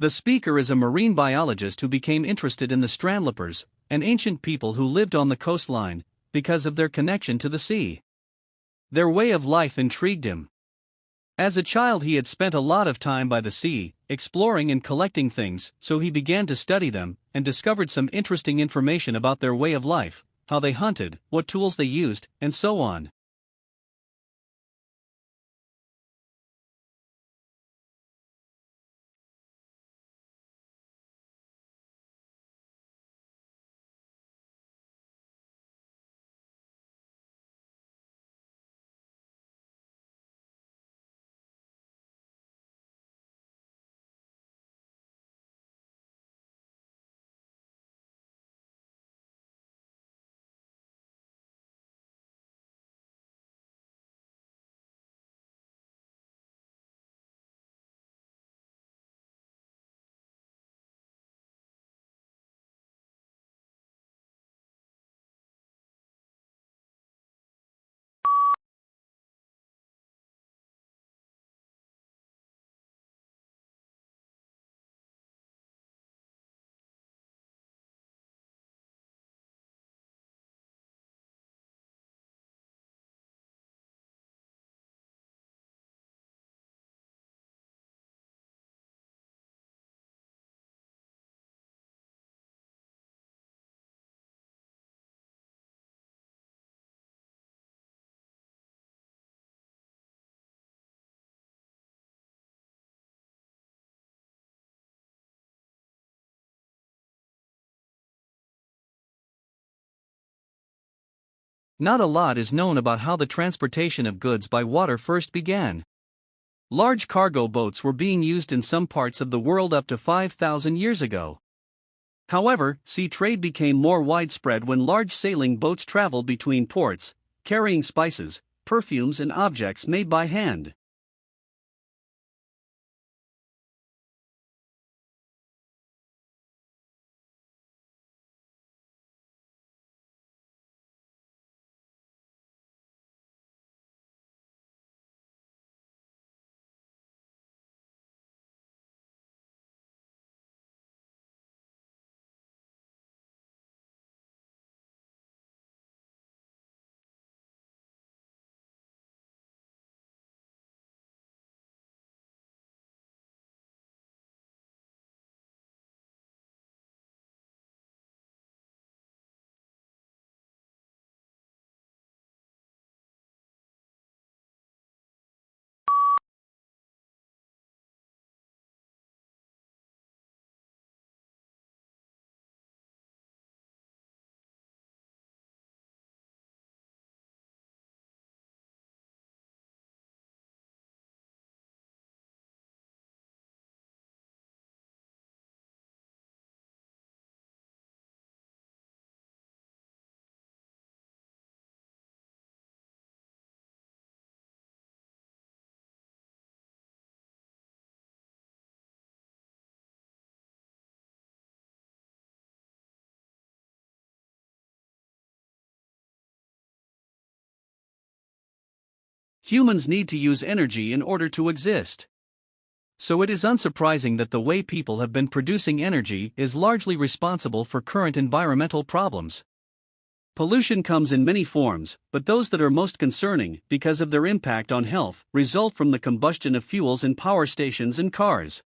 The speaker is a marine biologist who became interested in the strandloopers, an ancient people who lived on the coastline, because of their connection to the sea. Their way of life intrigued him. As a child, he had spent a lot of time by the sea, exploring and collecting things, so he began to study them, and discovered some interesting information about their way of life, how they hunted, what tools they used, and so on. Not a lot is known about how the transportation of goods by water first began. Large cargo boats were being used in some parts of the world up to 5,000 years ago. However, sea trade became more widespread when large sailing boats traveled between ports, carrying spices, perfumes, and objects made by hand. Humans need to use energy in order to exist. So it is unsurprising that the way people have been producing energy is largely responsible for current environmental problems. Pollution comes in many forms, but those that are most concerning, because of their impact on health, result from the combustion of fuels in power stations and cars.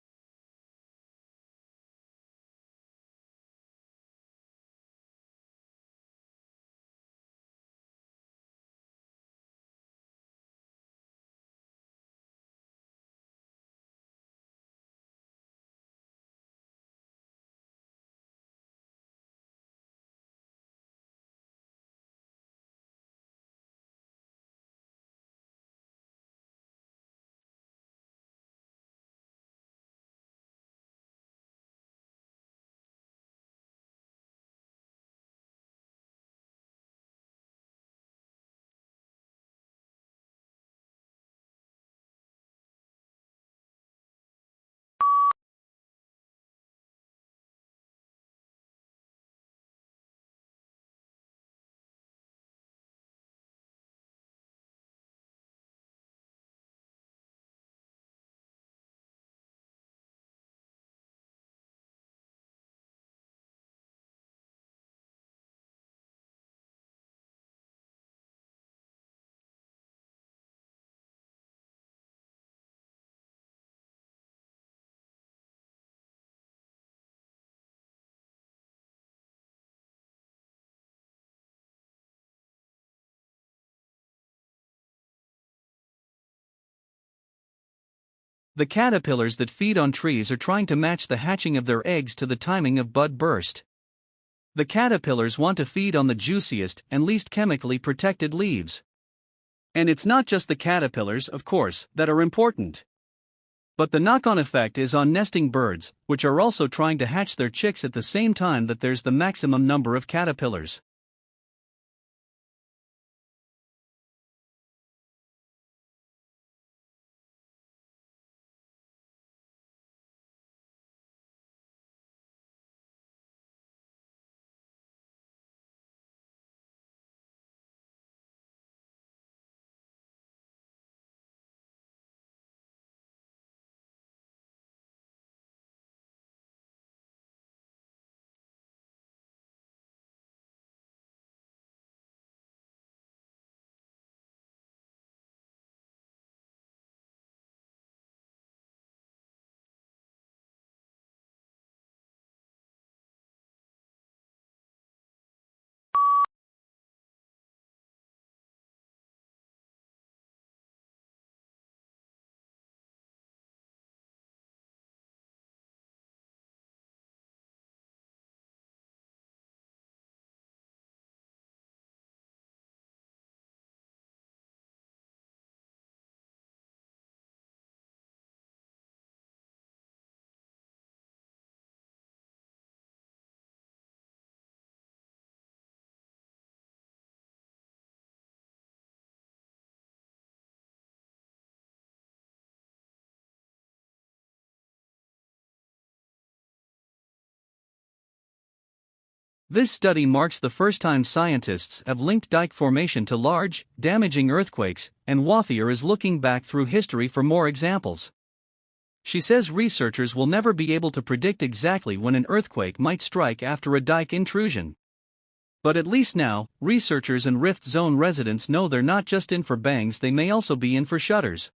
The caterpillars that feed on trees are trying to match the hatching of their eggs to the timing of bud burst. The caterpillars want to feed on the juiciest and least chemically protected leaves. And it's not just the caterpillars, of course, that are important. But the knock-on effect is on nesting birds, which are also trying to hatch their chicks at the same time that there's the maximum number of caterpillars. This study marks the first time scientists have linked dike formation to large, damaging earthquakes, and Wathier is looking back through history for more examples. She says researchers will never be able to predict exactly when an earthquake might strike after a dike intrusion. But at least now, researchers and Rift Zone residents know they're not just in for bangs, they may also be in for shudders.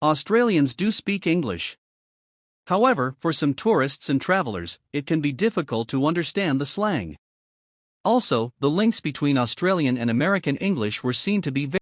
Australians do speak English. However, for some tourists and travelers, it can be difficult to understand the slang. Also, the links between Australian and American English were seen to be very